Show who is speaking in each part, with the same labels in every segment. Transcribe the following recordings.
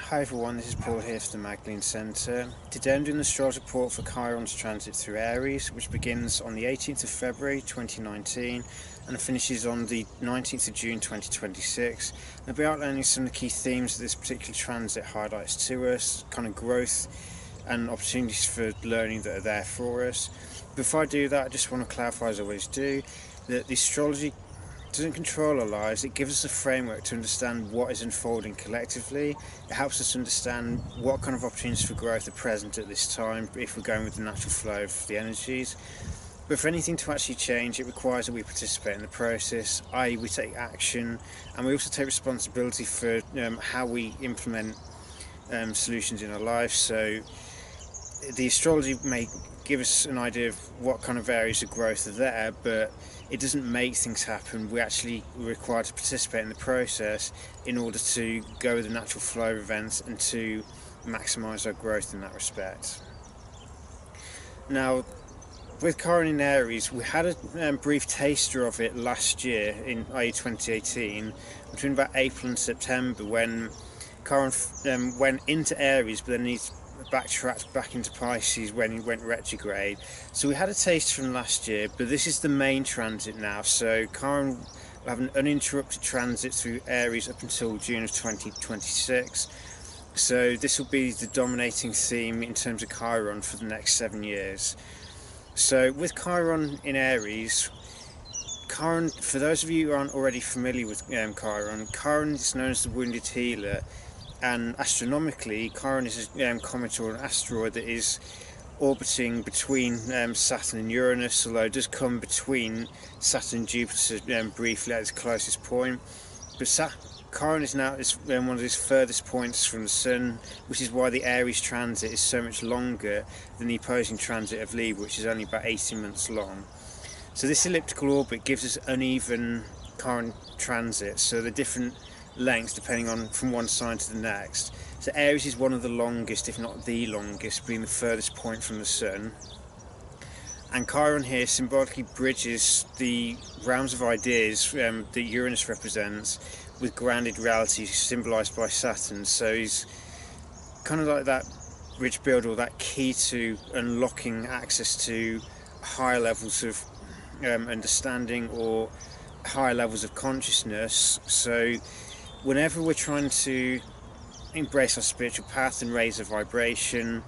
Speaker 1: Hi everyone, this is Paul here for the Magdalene Centre. Today I'm doing the astrology report for Chiron's transit through Aries, which begins on the 18th of February 2019 and finishes on the 19th of June 2026. And I'll be outlining some of the key themes that this particular transit highlights to us, kind of growth and opportunities for learning that are there for us. Before I do that, I just want to clarify, as I always do, that the astrology doesn't control our lives. It gives us a framework to understand what is unfolding collectively. It helps us understand what kind of opportunities for growth are present at this time if we're going with the natural flow of the energies. But for anything to actually change, it requires that we participate in the process, i.e. we take action, and we also take responsibility for how we implement solutions in our life. So the astrology may give us an idea of what kind of areas of growth are there, but it doesn't make things happen. We're actually required to participate in the process in order to go with the natural flow of events and to maximise our growth in that respect. Now, with Chiron in Aries, we had a brief taster of it last year, in i.e. 2018, between about April and September, when Chiron went into Aries, but then he backtracked back into Pisces when he went retrograde. So we had a taste from last year, but this is the main transit now. So Chiron will have an uninterrupted transit through Aries up until June of 2026. So this will be the dominating theme in terms of Chiron for the next 7 years. So with Chiron in Aries, Chiron, for those of you who aren't already familiar with Chiron is known as the wounded healer. And astronomically, Chiron is a comet or an asteroid that is orbiting between Saturn and Uranus, although it does come between Saturn and Jupiter briefly at its closest point. But Chiron is now one of its furthest points from the Sun, which is why the Aries transit is so much longer than the opposing transit of Libra, which is only about 18 months long. So this elliptical orbit gives us uneven Chiron transits, so the different lengths depending on from one sign to the next. So Aries is one of the longest, if not the longest, being the furthest point from the Sun. And Chiron here symbolically bridges the realms of ideas that Uranus represents with grounded reality symbolised by Saturn. So he's kind of like that bridge builder, or that key to unlocking access to higher levels of understanding or higher levels of consciousness. So whenever we're trying to embrace our spiritual path and raise a vibration,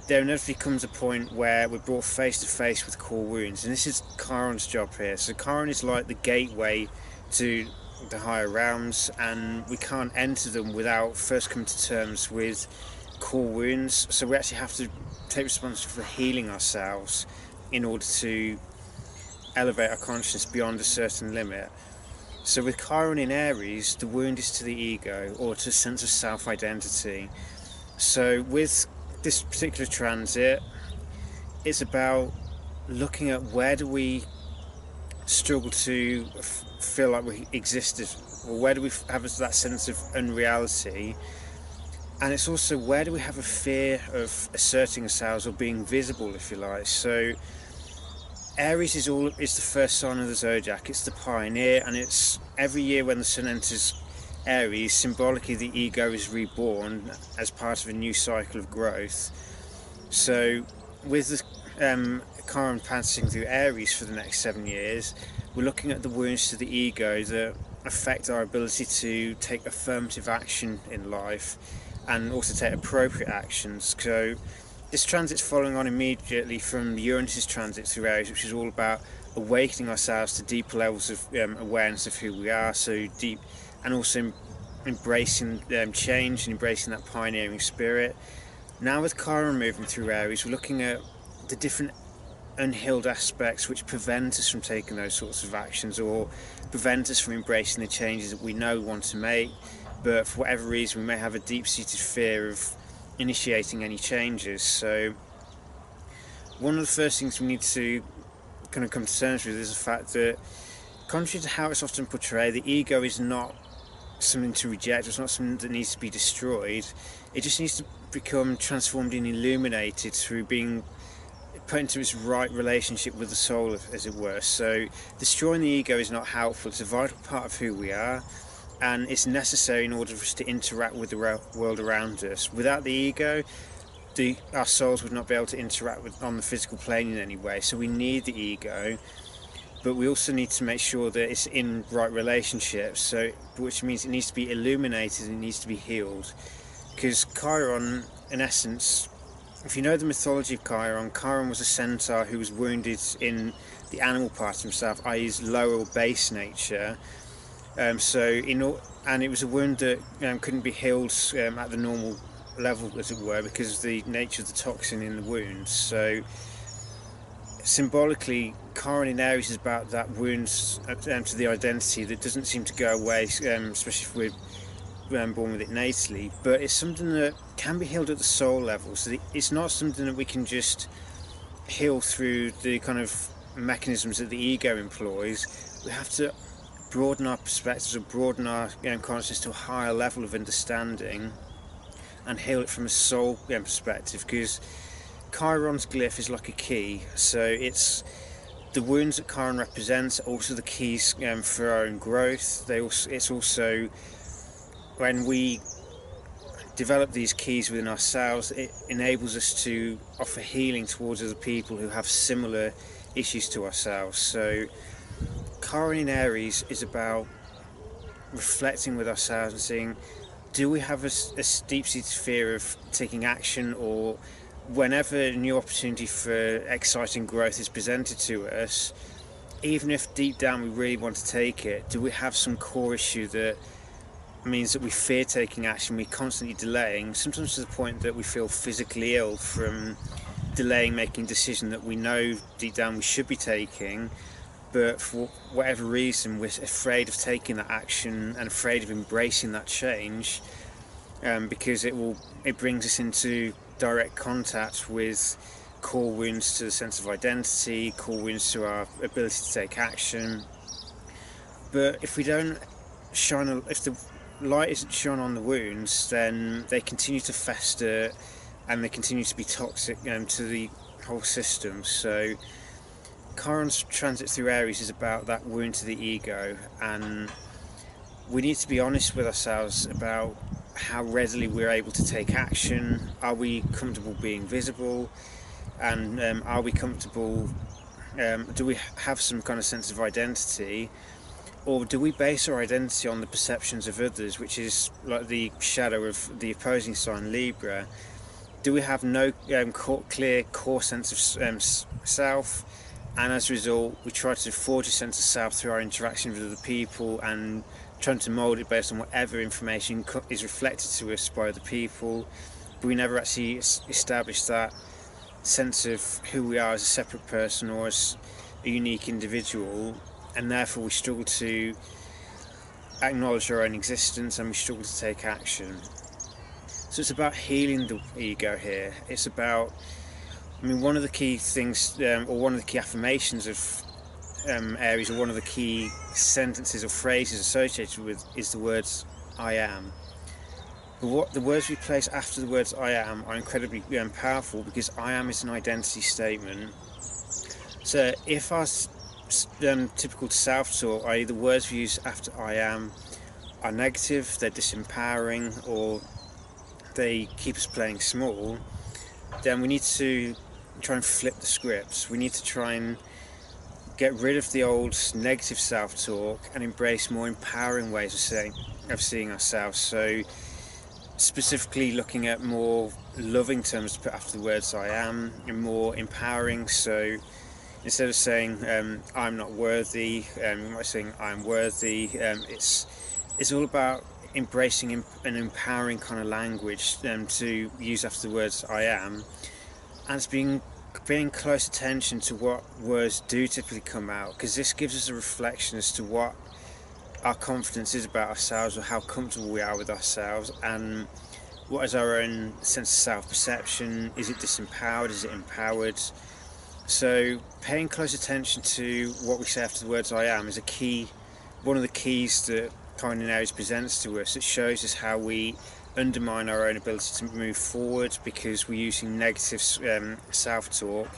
Speaker 1: there inevitably comes a point where we're brought face to face with core wounds, and this is Chiron's job here. So Chiron is like the gateway to the higher realms, and we can't enter them without first coming to terms with core wounds. So we actually have to take responsibility for healing ourselves in order to elevate our consciousness beyond a certain limit. So with Chiron in Aries, the wound is to the ego, or to a sense of self-identity. So with this particular transit, it's about looking at where do we struggle to feel like we exist, or where do we have that sense of unreality, and it's also where do we have a fear of asserting ourselves or being visible, if you like. So Aries is the first sign of the zodiac. It's the pioneer, and it's every year when the Sun enters Aries, symbolically the ego is reborn as part of a new cycle of growth. So with the Chiron passing through Aries for the next 7 years, we're looking at the wounds to the ego that affect our ability to take affirmative action in life and also take appropriate actions. So this transit's following on immediately from Uranus' transit through Aries, which is all about awakening ourselves to deeper levels of awareness of who we are, so deep, and also embracing change and embracing that pioneering spirit. Now with Chiron moving through Aries, we're looking at the different unhealed aspects which prevent us from taking those sorts of actions, or prevent us from embracing the changes that we know we want to make, but for whatever reason we may have a deep-seated fear of initiating any changes. So one of the first things we need to kind of come to terms with is the fact that, contrary to how it's often portrayed, the ego is not something to reject. It's not something that needs to be destroyed. It just needs to become transformed and illuminated through being put into its right relationship with the soul, as it were. So destroying the ego is not helpful. It's a vital part of who we are, and it's necessary in order for us to interact with the world around us. Without the ego, our souls would not be able to interact on the physical plane in any way. So we need the ego, but we also need to make sure that it's in right relationships. So, which means it needs to be illuminated and it needs to be healed. Because Chiron, in essence, if you know the mythology of Chiron, Chiron was a centaur who was wounded in the animal part of himself, i.e. his lower or base nature. And it was a wound that couldn't be healed at the normal level, as it were, because of the nature of the toxin in the wound. So symbolically, Chiron in Aries is about that wound to the identity that doesn't seem to go away, especially if we're born with it natally, but it's something that can be healed at the soul level. So it's not something that we can just heal through the kind of mechanisms that the ego employs. We have to broaden our perspectives, or broaden our consciousness to a higher level of understanding and heal it from a soul perspective, because Chiron's glyph is like a key. So it's the wounds that Chiron represents, also the keys for our own growth. It's also when we develop these keys within ourselves, it enables us to offer healing towards other people who have similar issues to ourselves. So Chiron in Aries is about reflecting with ourselves and seeing, do we have a deep-seated fear of taking action, or whenever a new opportunity for exciting growth is presented to us, even if deep down we really want to take it, do we have some core issue that means that we fear taking action, we're constantly delaying, sometimes to the point that we feel physically ill from delaying making a decision that we know deep down we should be taking, but for whatever reason we're afraid of taking that action and afraid of embracing that change, because it brings us into direct contact with core wounds to the sense of identity, core wounds to our ability to take action. But if we don't if the light isn't shone on the wounds, then they continue to fester and they continue to be toxic to the whole system. So Chiron's transit through Aries is about that wound to the ego, and we need to be honest with ourselves about how readily we're able to take action. Are we comfortable being visible? And are we comfortable, do we have some kind of sense of identity? Or do we base our identity on the perceptions of others, which is like the shadow of the opposing sign Libra? Do we have no clear core sense of self, and as a result we try to forge a sense of self through our interaction with other people and trying to mould it based on whatever information is reflected to us by other people, but we never actually establish that sense of who we are as a separate person or as a unique individual, and therefore we struggle to acknowledge our own existence and we struggle to take action. So it's about healing the ego here. It's about, one of the key things, or one of the key affirmations of Aries, or one of the key sentences or phrases associated with, is the words I am. But what the words we place after the words I am are incredibly powerful, because I am is an identity statement. So if our typical self-talk, i.e. the words we use after I am, are negative, they're disempowering, or they keep us playing small, then we need to try and flip the scripts. We need to try and get rid of the old negative self-talk and embrace more empowering ways of seeing ourselves. So specifically looking at more loving terms to put after the words I am, and more empowering. So instead of saying I'm not worthy, you might be saying I'm worthy. It's all about embracing an empowering kind of language to use after the words I am, and it's paying close attention to what words do typically come out, because this gives us a reflection as to what our confidence is about ourselves, or how comfortable we are with ourselves, and what is our own sense of self-perception. Is it disempowered? Is it empowered? So paying close attention to what we say after the words I am is one of the keys that Chiron in Aries presents to us. It shows us how we undermine our own ability to move forward because we're using negative self-talk,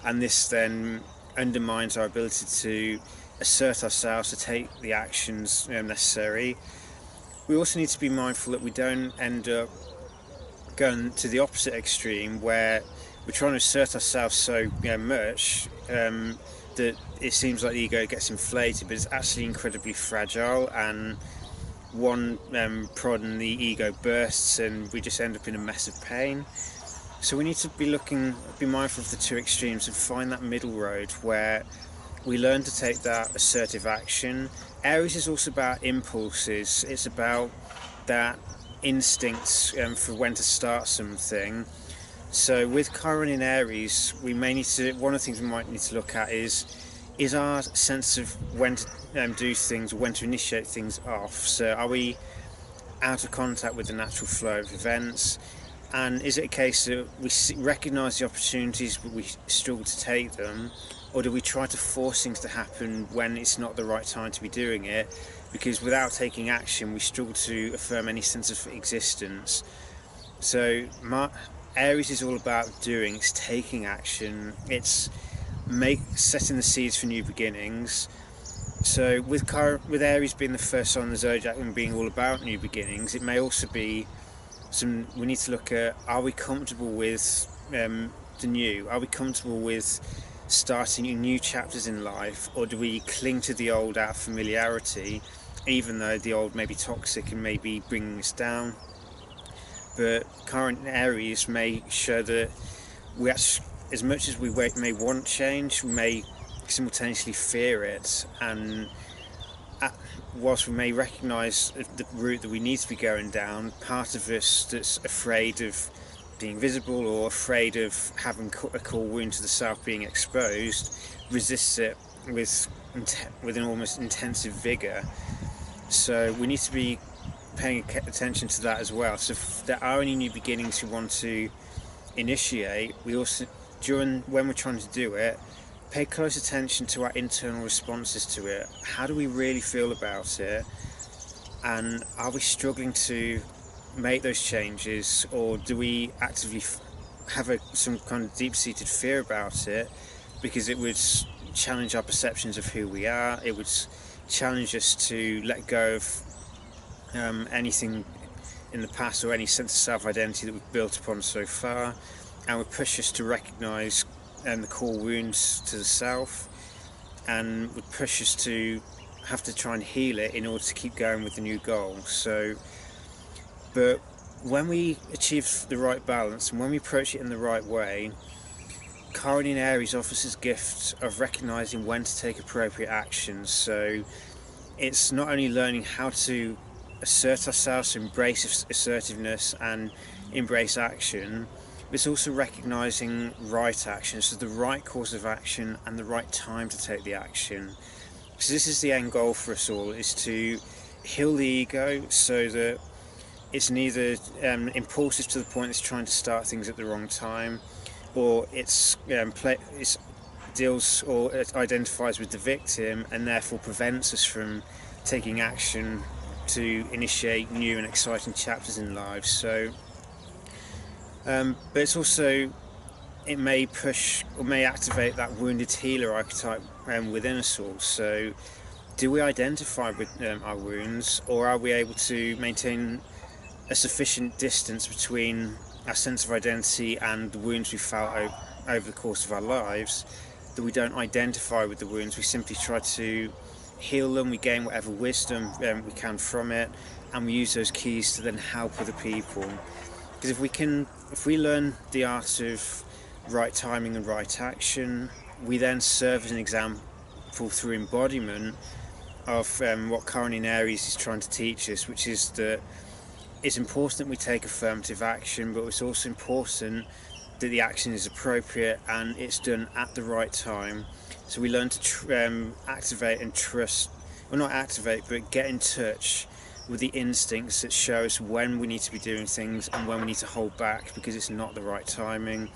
Speaker 1: and this then undermines our ability to assert ourselves, to take the actions necessary. we also need to be mindful that we don't end up going to the opposite extreme where we're trying to assert ourselves so much that it seems like the ego gets inflated, but it's actually incredibly fragile, and one prod and the ego bursts and we just end up in a mess of pain. So we need to be mindful of the two extremes and find that middle road where we learn to take that assertive action. Aries is also about impulses. It's about that instincts for when to start something. So with Chiron in Aries, one of the things we might need to look at is our sense of when to do things, when to initiate things off. So are we out of contact with the natural flow of events? And is it a case that we recognise the opportunities but we struggle to take them? Or do we try to force things to happen when it's not the right time to be doing it? Because without taking action, we struggle to affirm any sense of existence. So Aries is all about doing, it's taking action, it's setting the seeds for new beginnings. So with Aries being the first sign of the zodiac and being all about new beginnings, it may also be we need to look at, are we comfortable with the new? Are we comfortable with starting new chapters in life, or do we cling to the old out of familiarity, even though the old may be toxic and may be bringing us down? But current Aries may show that we actually, as much as we may want change, we may simultaneously fear it, and whilst we may recognise the route that we need to be going down, part of us that's afraid of being visible or afraid of having a core wound to the self being exposed resists it with an almost intensive vigour. So we need to be paying attention to that as well. So if there are any new beginnings we want to initiate, we also, when we're trying to do it, pay close attention to our internal responses to it. How do we really feel about it? And are we struggling to make those changes, or do we actively have some kind of deep-seated fear about it because it would challenge our perceptions of who we are? It would challenge us to let go of anything in the past or any sense of self-identity that we've built upon so far, and would push us to recognise the core wounds to the self, and would push us to have to try and heal it in order to keep going with the new goal. So, but when we achieve the right balance and when we approach it in the right way, Chiron in Aries offers us gift of recognising when to take appropriate actions. So it's not only learning how to assert ourselves, embrace assertiveness and embrace action, but it's also recognising right action, so the right course of action and the right time to take the action. So this is the end goal for us all, is to heal the ego so that it's neither impulsive to the point it's trying to start things at the wrong time, or it deals or it identifies with the victim and therefore prevents us from taking action to initiate new and exciting chapters in lives. So but it's also, it may push or may activate that wounded healer archetype within us all. So do we identify with our wounds, or are we able to maintain a sufficient distance between our sense of identity and the wounds we felt over the course of our lives, that we don't identify with the wounds, we simply try to heal them, we gain whatever wisdom we can from it, and we use those keys to then help other people. Because if we learn the art of right timing and right action, we then serve as an example through embodiment of what Chiron in Aries is trying to teach us, which is that it's important that we take affirmative action, but it's also important that the action is appropriate and it's done at the right time. So we learn to activate and trust, well, not activate, but get in touch with the instincts that show us when we need to be doing things and when we need to hold back because it's not the right timing.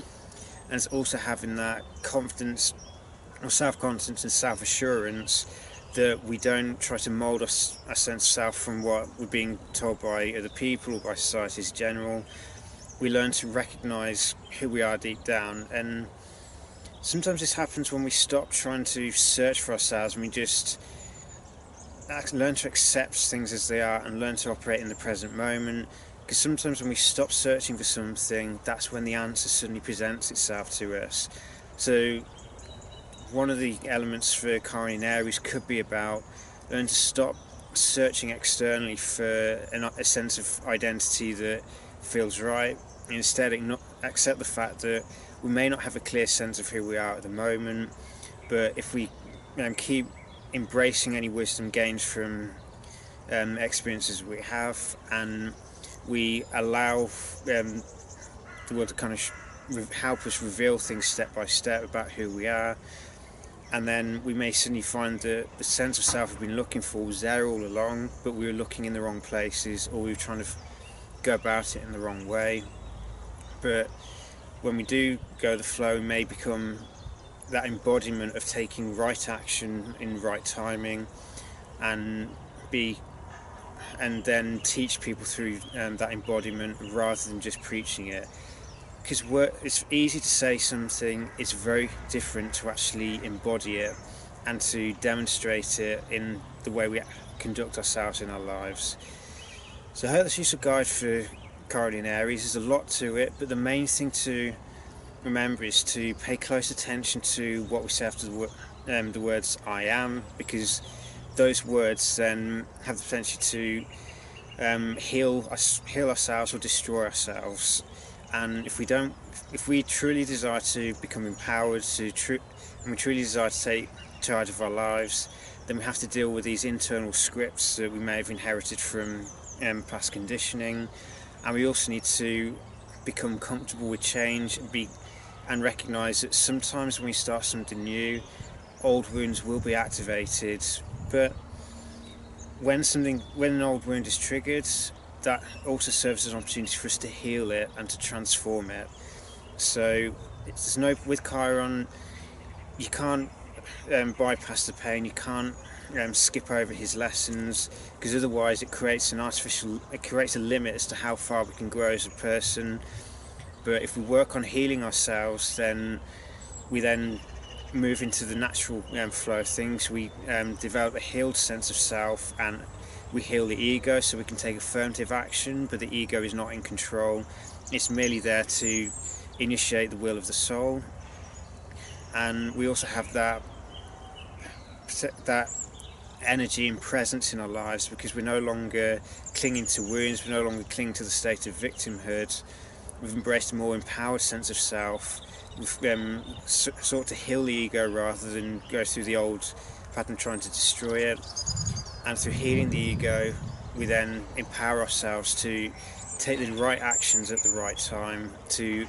Speaker 1: And it's also having that confidence or self-confidence and self-assurance that we don't try to mould our sense of self from what we're being told by other people or by society in general. We learn to recognise who we are deep down, and sometimes this happens when we stop trying to search for ourselves and we just learn to accept things as they are and learn to operate in the present moment, because sometimes when we stop searching for something, that's when the answer suddenly presents itself to us. So one of the elements for Chiron in Aries could be about learning to stop searching externally for a sense of identity that feels right, and instead accept the fact that we may not have a clear sense of who we are at the moment, but if we keep embracing any wisdom gained from experiences we have, and we allow the world to kind of help us reveal things step by step about who we are, and then we may suddenly find that the sense of self we've been looking for was there all along, but we were looking in the wrong places, or we were trying to go about it in the wrong way. But when we do go the flow, we may become that embodiment of taking right action in right timing, and then teach people through that embodiment rather than just preaching it. Because it's easy to say something, it's very different to actually embody it and to demonstrate it in the way we conduct ourselves in our lives. So I hope that's a useful guide for Chiron in Aries. There's a lot to it, but the main thing to remember is to pay close attention to what we say after the words "I am," because those words then have the potential to heal ourselves or destroy ourselves. And if we truly desire to become empowered, and we truly desire to take charge of our lives, then we have to deal with these internal scripts that we may have inherited from past conditioning. And we also need to become comfortable with change and recognise that sometimes when we start something new, old wounds will be activated. But when an old wound is triggered, that also serves as an opportunity for us to heal it and to transform it. So with Chiron, you can't bypass the pain, you can't skip over his lessons, because otherwise it creates a limit as to how far we can grow as a person. But if we work on healing ourselves, then we move into the natural flow of things. We develop a healed sense of self, and we heal the ego so we can take affirmative action, but the ego is not in control. It's merely there to initiate the will of the soul. And we also have that energy and presence in our lives, because we're no longer clinging to wounds, we're no longer clinging to the state of victimhood. We've embraced a more empowered sense of self. We've sought to heal the ego rather than go through the old pattern trying to destroy it. And through healing the ego, we then empower ourselves to take the right actions at the right time to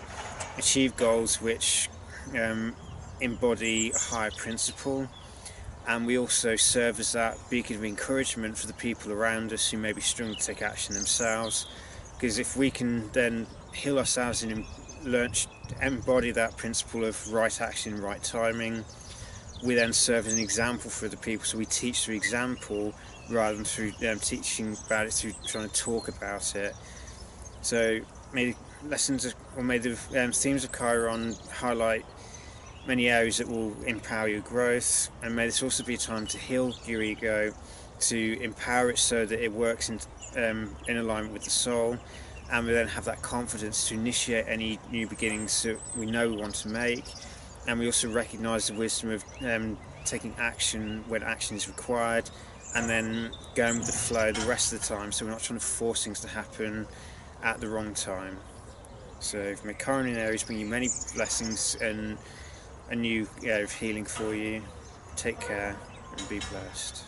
Speaker 1: achieve goals which embody a higher principle. And we also serve as that beacon of encouragement for the people around us who may be struggling to take action themselves. Because if we can then heal ourselves and learn to embody that principle of right action, right timing, we then serve as an example for the people. So we teach through example rather than through teaching about it, through trying to talk about it. So may the themes of Chiron highlight many areas that will empower your growth, and may this also be a time to heal your ego, to empower it so that it works in alignment with the soul, and we then have that confidence to initiate any new beginnings that we know we want to make. And we also recognise the wisdom of taking action when action is required, and then going with the flow the rest of the time, so we're not trying to force things to happen at the wrong time. So may Chiron in Aries bring you many blessings and a new area of healing for you. Take care and be blessed.